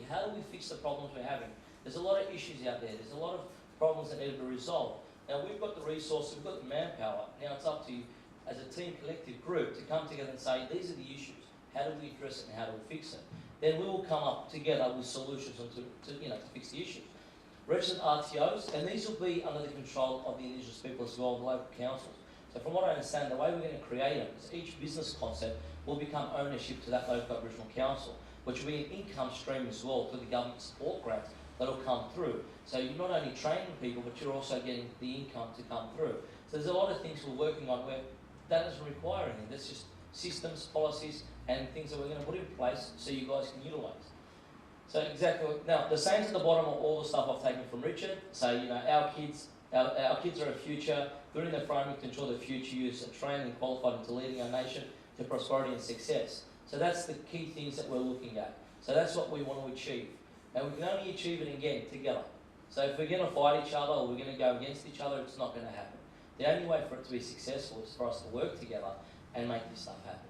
How do we fix the problems we're having? There's a lot of issues out there. There's a lot of problems that need to be resolved. Now, we've got the resources, we've got the manpower. Now it's up to you as a team, collective group, to come together and say, these are the issues. How do we address it and how do we fix it? Then we will come up together with solutions to fix the issues. Registered RTOs, and these will be under the control of the indigenous people as well, the local councils. So from what I understand, the way we're going to create them is each business concept will become ownership to that local Aboriginal council, which will be an income stream as well to the government support grants that will come through. So you're not only training people, but you're also getting the income to come through. So there's a lot of things we're working on where that doesn't require anything. That's just systems, policies, and things that we're going to put in place so you guys can utilise. So exactly, now the same's at the bottom of all the stuff I've taken from Richard. So, our kids are our future. They're in the framework to ensure the future youths are trained and qualified into leading our nation to prosperity and success. So that's the key things that we're looking at. So that's what we want to achieve. And we can only achieve it again together. So if we're going to fight each other or we're going to go against each other, it's not going to happen. The only way for it to be successful is for us to work together and make this stuff happen.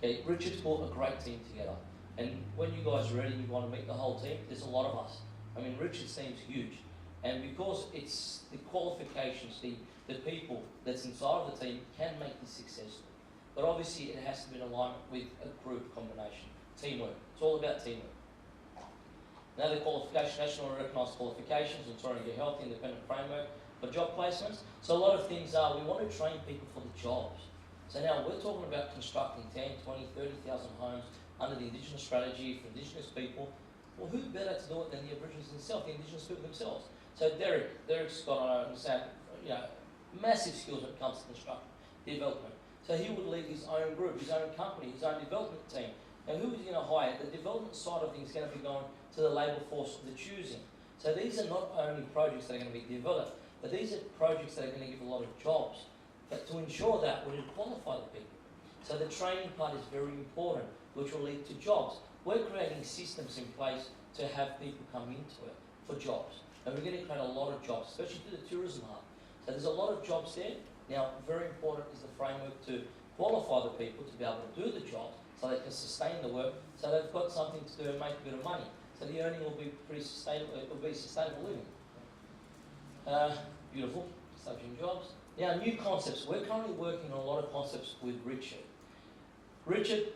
Okay, Richard's brought a great team together. And when you guys are ready, you want to meet the whole team, there's a lot of us. I mean, Richard's team's huge. And because it's the qualifications, the people that's inside of the team can make this successful. But obviously it has to be in alignment with a group combination, teamwork. It's all about teamwork. Now the qualification, national recognised qualifications, ensuring a healthy, independent framework for job placements. So a lot of things are, we want to train people for the jobs. So now we're talking about constructing 10, 20, 30,000 homes under the Indigenous strategy for Indigenous people. Well, who better to do it than the Aboriginals themselves, the Indigenous people themselves? So Derek's got, I understand, massive skills when it comes to construction, development. So he would lead his own group, his own company, his own development team. Now who is he going to hire? The development side of things is going to be going to the labour force of the choosing. So these are not only projects that are going to be developed, but these are projects that are going to give a lot of jobs. But to ensure that, we need to qualify the people. So the training part is very important, which will lead to jobs. We're creating systems in place to have people come into it for jobs. And we're going to create a lot of jobs, especially through the tourism hub. So there's a lot of jobs there. Now, very important is the framework to qualify the people to be able to do the jobs so they can sustain the work, so they've got something to do and make a bit of money. So the earning will be pretty sustainable, it will be sustainable living. Beautiful, subject jobs. Now, new concepts. We're currently working on a lot of concepts with Richard. Richard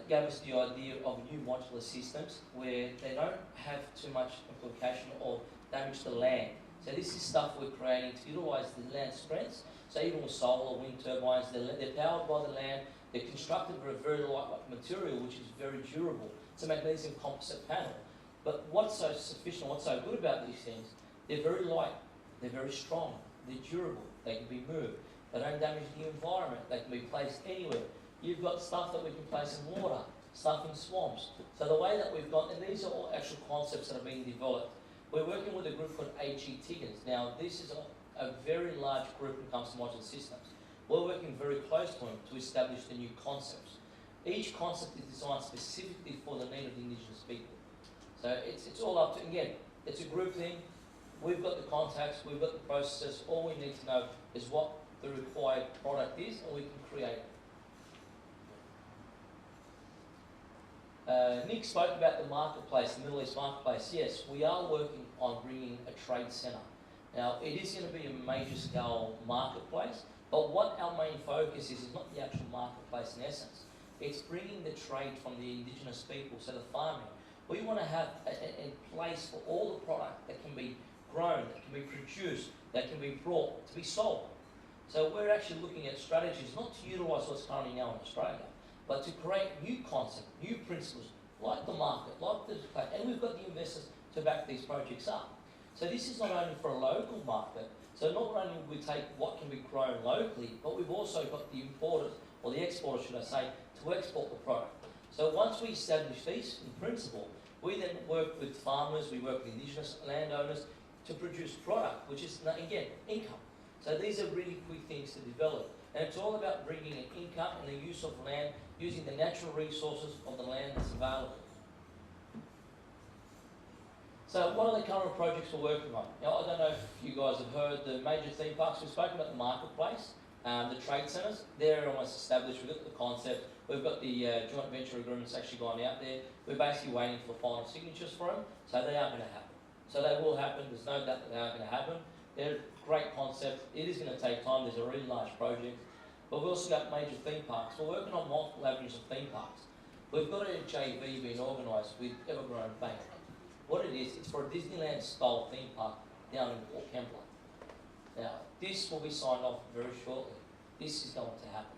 gave us the idea of new modular systems where they don't have too much implication or damage the land. So this is stuff we're creating to utilise the land strengths. So even with solar, wind turbines, they're powered by the land. They're constructed with a very lightweight material, which is very durable. It's a magnesium composite panel. But what's so sufficient, what's so good about these things, they're very light, they're very strong, they're durable, they can be moved, they don't damage the environment, they can be placed anywhere. You've got stuff that we can place in water, stuff in swamps. So the way that we've got, and these are all actual concepts that are being developed. We're working with a group called AG Tiggins. Now, this is a very large group when it comes to modular systems. We're working very close to them to establish the new concepts. Each concept is designed specifically for the need of the Indigenous people. So it's all up to, again, it's a group thing. We've got the contacts, we've got the processes. All we need to know is what the required product is, and we can create it. Nick spoke about the marketplace, the Middle East marketplace. Yes, we are working on bringing a trade centre. Now, it is going to be a major scale marketplace, but what our main focus is not the actual marketplace in essence. It's bringing the trade from the Indigenous people, so the farming. We want to have a place for all the product that can be grown, that can be produced, that can be brought to be sold. So we're actually looking at strategies not to utilise what's currently now in Australia, but to create new concepts, new principles, like the market, like the play, and we've got the investors to back these projects up. So this is not only for a local market, so not only will we take what can be grown locally, but we've also got the importers, or the exporters should I say, to export the product. So once we establish these in principle, we then work with farmers, we work with Indigenous landowners to produce product, which is, again, income. So these are really quick things to develop. And it's all about bringing an income and the use of land, using the natural resources of the land that's available. So what are the current projects we're working on? Now, I don't know if you guys have heard the major theme parks. We've spoken about the marketplace, the trade centres. They're almost established. We've got the concept. We've got the joint venture agreements actually gone out there. We're basically waiting for final signatures for them, so they are going to happen. So they will happen. There's no doubt that they are going to happen. They're a great concept. It is going to take time. There's a really large project. But we've also got major theme parks. We're working on multiple avenues of theme parks. We've got a JV being organised with Evergreen Bank. What it is, it's for a Disneyland-style theme park down in Port Kembla. Now, this will be signed off very shortly. This is going to happen.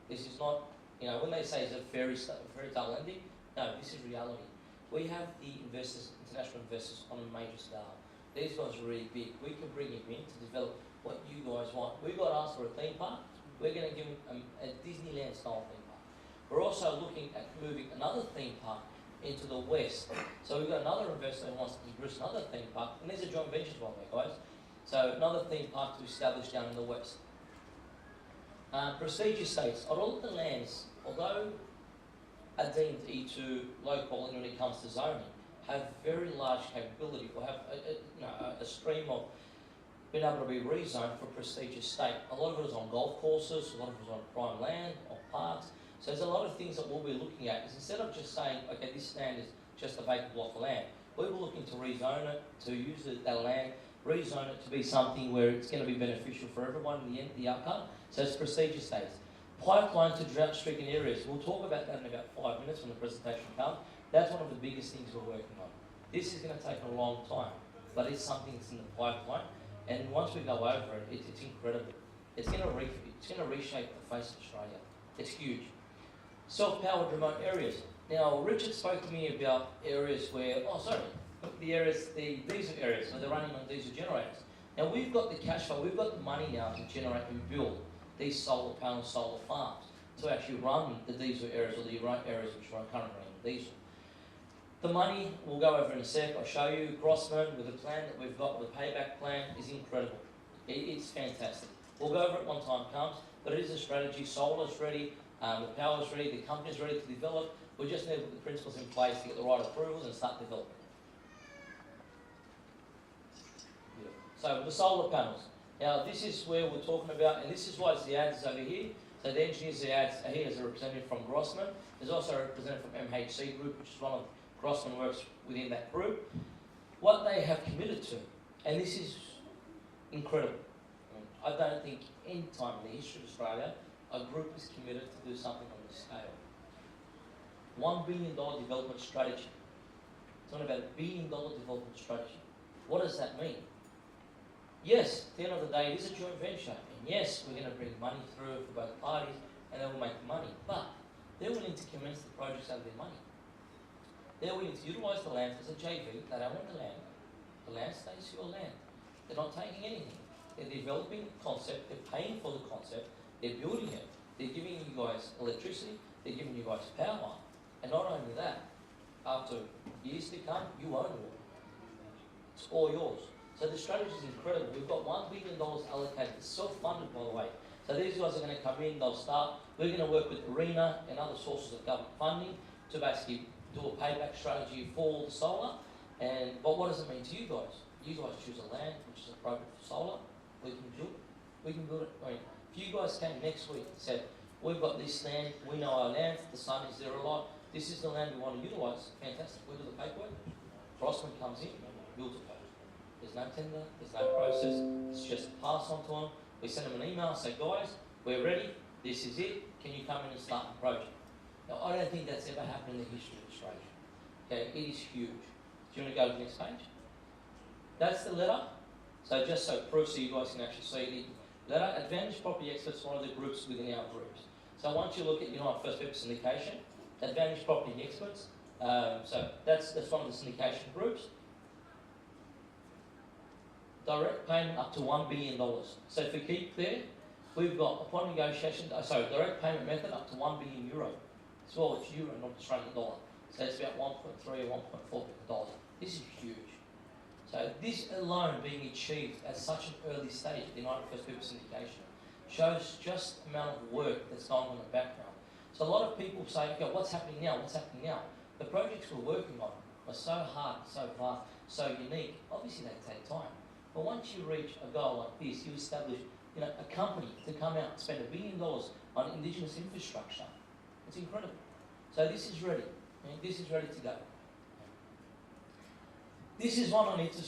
This is not, when they say it's a fairy tale ending, no, this is reality. We have the investors, international investors, on a major scale. These guys are really big. We can bring them in to develop what you guys want. We got asked for a theme park. We're going to give them a Disneyland-style theme park. We're also looking at moving another theme park into the west. So we've got another investor who wants to produce another theme park, and these are joint ventures, by the way, guys. So another theme park to establish down in the west. Procedure states, all of the lands, although are deemed E2 low quality when it comes to zoning, have very large capability, or have a stream of being able to be rezoned for prestigious state. A lot of it is on golf courses, a lot of it is on prime land, on parks. So there's a lot of things that we'll be looking at. Is instead of just saying, okay, this land is just a vacant block of land, we were looking to rezone it, to use that land, rezone it to be something where it's going to be beneficial for everyone in the end, the outcome. So it's procedure states. Pipeline to drought-stricken areas. We'll talk about that in about 5 minutes when the presentation comes. That's one of the biggest things we're working on. This is going to take a long time, but it's something that's in the pipeline. And once we go over it, it's incredible. It's going to reshape the face of Australia. It's huge. Self-powered remote areas. Now, Richard spoke to me about areas where, the diesel areas where they're running on diesel generators. Now, we've got the cash flow, we've got the money now to generate and build these solar panel, solar farms to actually run the diesel areas or the remote areas which are currently running diesel. The money we'll go over in a sec. I'll show you Grossman with the plan that we've got. The payback plan is incredible. It's fantastic. We'll go over it when time comes, but it is a strategy. Solar's ready, the power's ready, the company's ready to develop. We just need to put the principles in place to get the right approvals and start developing. So the solar panels. Now this is where we're talking about, and this is why the ads is over here. So the engineers, the ads are here as a representative from Grossman. There's also a representative from MHC Group, which is one of Grossman works within that group. What they have committed to, and this is incredible. I don't think any time in the history of Australia a group is committed to do something on this scale. $1 billion development strategy. It's talking about $1 billion development strategy. What does that mean? Yes, at the end of the day, it is a joint venture, and yes, we're going to bring money through for both parties, and they will make the money. But they're willing to commence the projects out of their money. They're willing to utilise the land as a JV. They don't want the land. The land stays your land. They're not taking anything. They're developing the concept. They're paying for the concept. They're building it. They're giving you guys electricity. They're giving you guys power. And not only that, after years to come, you own it all. It's all yours. So the strategy is incredible. We've got $1 billion allocated. It's self-funded, by the way. So these guys are going to come in. They'll start. We're going to work with ARENA and other sources of government funding to basically do a payback strategy for the solar. But what does it mean to you guys? You guys choose a land which is appropriate for solar. We can build it. We can build it. I mean, if you guys came next week and said, we've got this land, we know our land, the sun is there a lot, this is the land we want to utilise, fantastic. We do the paperwork. Crossman comes in, builds it. There's no tender, there's no process, it's just pass on to them. We send them an email, say, guys, we're ready, this is it, can you come in and start the project? Now, I don't think that's ever happened in the history of Australia. Okay, it is huge. Do you want to go to the next page? That's the letter. So just so proof so you guys can actually see the letter. Advantage Property Experts, one of the groups within our groups. So once you look at United First People Syndication, Advantage Property Experts, so that's one of the syndication groups. Direct payment up to $1 billion. So if we keep there, we've got upon negotiation, direct payment method up to €1 billion. As well, it's euro, not Australian dollar. So it's about 1.3 or 1.4 billion dollars. This is huge. So this alone being achieved at such an early stage of the United First People Syndication shows just the amount of work that's going on in the background. So a lot of people say, okay, what's happening now? What's happening now? The projects we're working on are so hard, so vast, so unique. Obviously they take time. But once you reach a goal like this, you establish a company to come out and spend $1 billion on indigenous infrastructure. It's incredible. So this is ready. This is ready to go. This is one I need to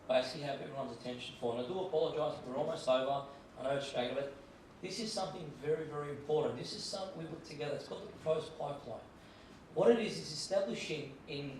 basically have everyone's attention for. And I do apologise, we're almost over. I know it's dragging, but this is something very, very important. This is something we put together. It's called the proposed pipeline. What it is establishing in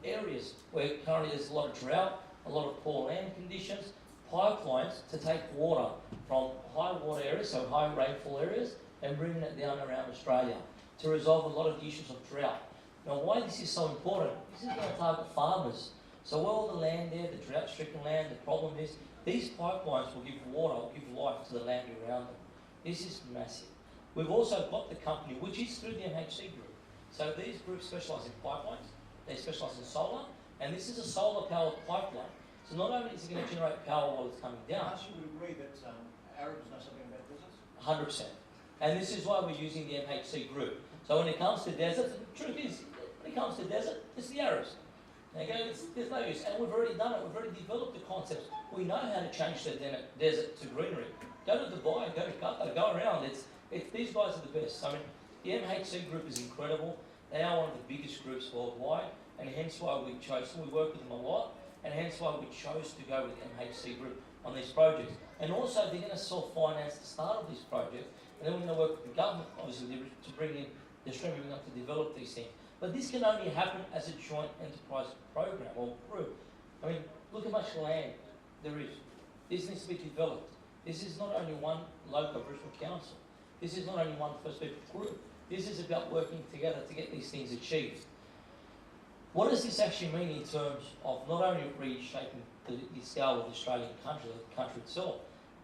areas where currently there's a lot of drought, a lot of poor land conditions, pipelines to take water from high water areas, so high rainfall areas, and bringing it down around Australia to resolve a lot of the issues of drought. Now, why this is so important, this is going to target farmers. So all the land there, the drought-stricken land, the problem is these pipelines will give water, will give life to the land around them. This is massive. We've also got the company, which is through the MHC group. So these groups specialise in pipelines, they specialise in solar, and this is a solar-powered pipeline. So not only is it going to generate power while it's coming down. Should we agree that Arabs know something about deserts? 100%. And this is why we're using the MHC group. So when it comes to desert, the truth is, when it comes to desert, it's the Arabs. Okay, there's no use. And we've already done it. We've already developed the concepts. We know how to change the desert to greenery. Go to Dubai, go to Qatar, go around. These guys are the best. I mean, the MHC group is incredible. They are one of the biggest groups worldwide, and hence why we chose. We work with them a lot, and hence why we chose to go with the MHC group on these projects. And also, they're going to self-finance the start of these projects, and then we're going to work with the government, obviously, to bring in the Australian up to develop these things. But this can only happen as a joint enterprise program or group. I mean, look how much land there is. This needs to be developed. This is not only one local Aboriginal council. This is not only one First People group. This is about working together to get these things achieved. What does this actually mean in terms of not only reshaping the scale of the Australian country, the country itself?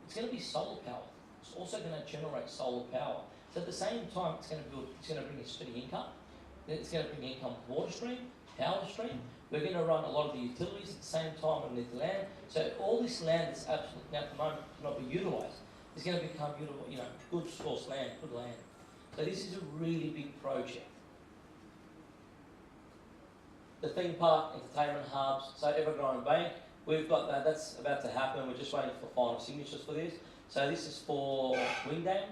It's going to be solar power. It's also going to generate solar power. So at the same time, it's going to bring a steady income. It's going to bring income water stream, power stream. We're going to run a lot of the utilities at the same time underneath the land. So all this land that's absolutely now at the moment cannot be utilised. It's going to become good source land, good land. So this is a really big project. The theme park, entertainment hubs, so ever-growing bank. We've got that. That's about to happen. We're just waiting for final signatures for this. So this is for Windham,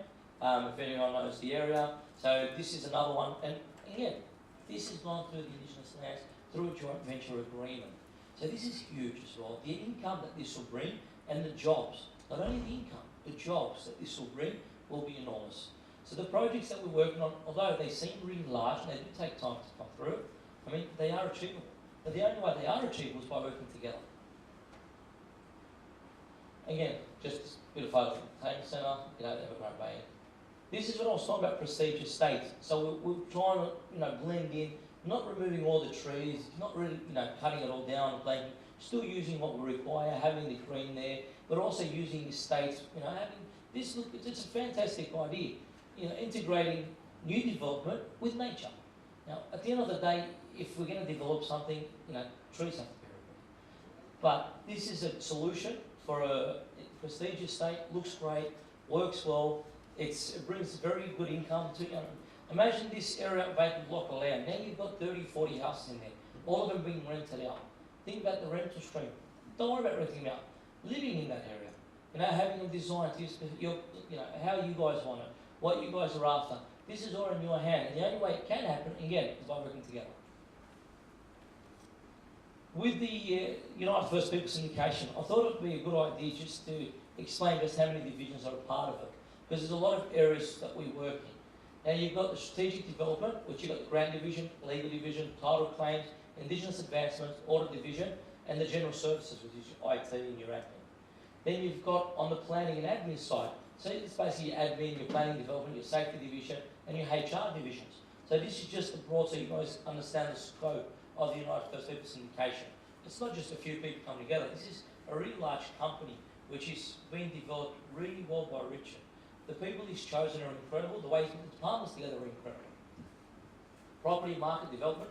if anyone knows the area. So this is another one. And again, this is gone through the indigenous lands through a joint venture agreement. So this is huge as well. The income that this will bring and the jobs, not only the income, the jobs that this will bring will be enormous. So the projects that we're working on, although they seem really large and they do take time to come through, I mean, they are achievable. But the only way they are achievable is by working together. Again, just a bit of photo from the entertainment centre, the Evergreen Bay. This is what I was talking about, prestigious states. So we're trying to, blend in, not removing all the trees, not really, cutting it all down and blanking, still using what we require, having the green there, but also using the states, having this, look, it's a fantastic idea, integrating new development with nature. Now, at the end of the day, if we're going to develop something, trees have to be removed. But this is a solution for a prestigious state, looks great, works well, it brings very good income to you. Imagine this area vacant block of land. Now you've got 30, 40 houses in there, all of them being rented out. Think about the rental stream. Don't worry about renting out. Living in that area, having them designed to how you guys want it, what you guys are after. This is all in your hand, and the only way it can happen, again, is by working together. With the United First People Syndication, I thought it would be a good idea just to explain just how many divisions are a part of it, because there's a lot of areas that we work in. Now you've got the strategic development, which you've got the grant division, legal division, title claims, indigenous advancements, audit division, and the general services, which is your IT and your admin. Then you've got on the planning and admin side, so it's basically your admin, your planning development, your safety division, and your HR divisions. So this is just a broad, so you guys understand the scope of the United First People Syndication. It's not just a few people coming together. This is a really large company which is being developed really well by Richard. The people he's chosen are incredible. The way he's put the departments together are incredible. Property market development,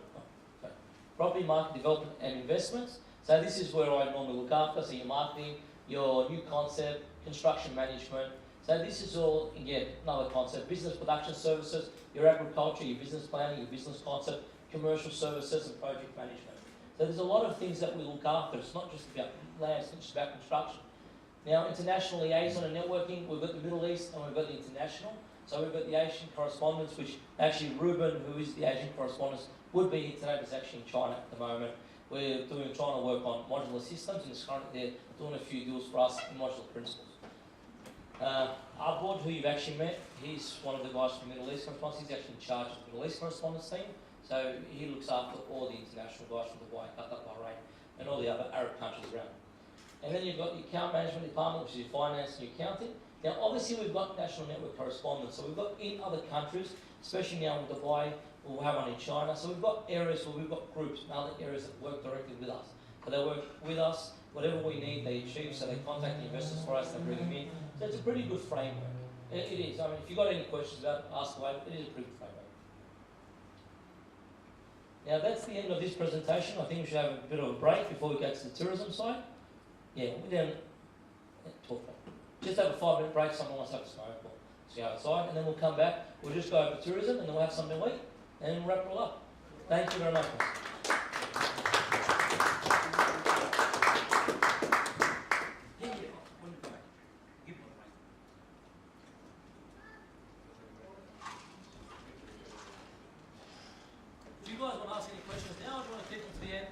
property market development and investments. So this is where I normally look after. So your marketing, your new concept, construction management. So this is all, again, another concept. Business production services, your agriculture, your business planning, your business concept, commercial services and project management. So there's a lot of things that we look after. It's not just about land, it's not just about construction. Now, international liaison and networking, we've got the Middle East and we've got the international. So we've got the Asian correspondents, which actually Ruben, who is the Asian correspondent, would be here today, but is actually in China at the moment. We're trying to work on modular systems, and it's currently they're doing a few deals for us in modular principles. Our board, who you've actually met, he's one of the guys from Middle East Correspondence. He's actually in charge of the Middle East Correspondence team. So he looks after all the international guys from Dubai, Qatar, Bahrain, and all the other Arab countries around. And then you've got the account management department, which is your finance and your accounting. Now, obviously, we've got national network correspondents. So we've got in other countries, especially now in Dubai, we'll have one in China. So we've got areas where we've got groups in other areas that work directly with us. So they work with us, whatever we need, they achieve. So they contact the investors for us, they bring them in. So it's a pretty good framework. It is. I mean, if you've got any questions about it, ask away. It is a pretty good framework. Now, that's the end of this presentation. I think we should have a bit of a break before we get to the tourism side. Yeah, we're down. Just have a 5-minute break. Someone wants to have a smoke or see outside, and then we'll come back. We'll just go over tourism, and then we'll have something to eat, and we'll wrap it all up. Thank you very much. Do you guys want to ask any questions now, or do you want to keep them to the end?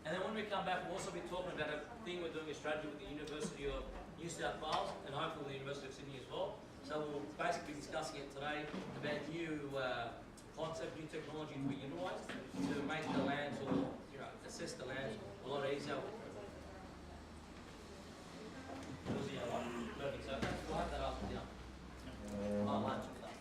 And then when we come back, we'll also be talking about a thing we're doing a strategy with the University of New South Wales and hopefully the University of Sydney as well. So we'll basically be discussing it today about new concept, new technology to be utilised to make the lands or assess the lands a lot easier. Perfect. So we'll have that after dinner. Lunch and stuff.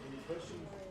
Any questions?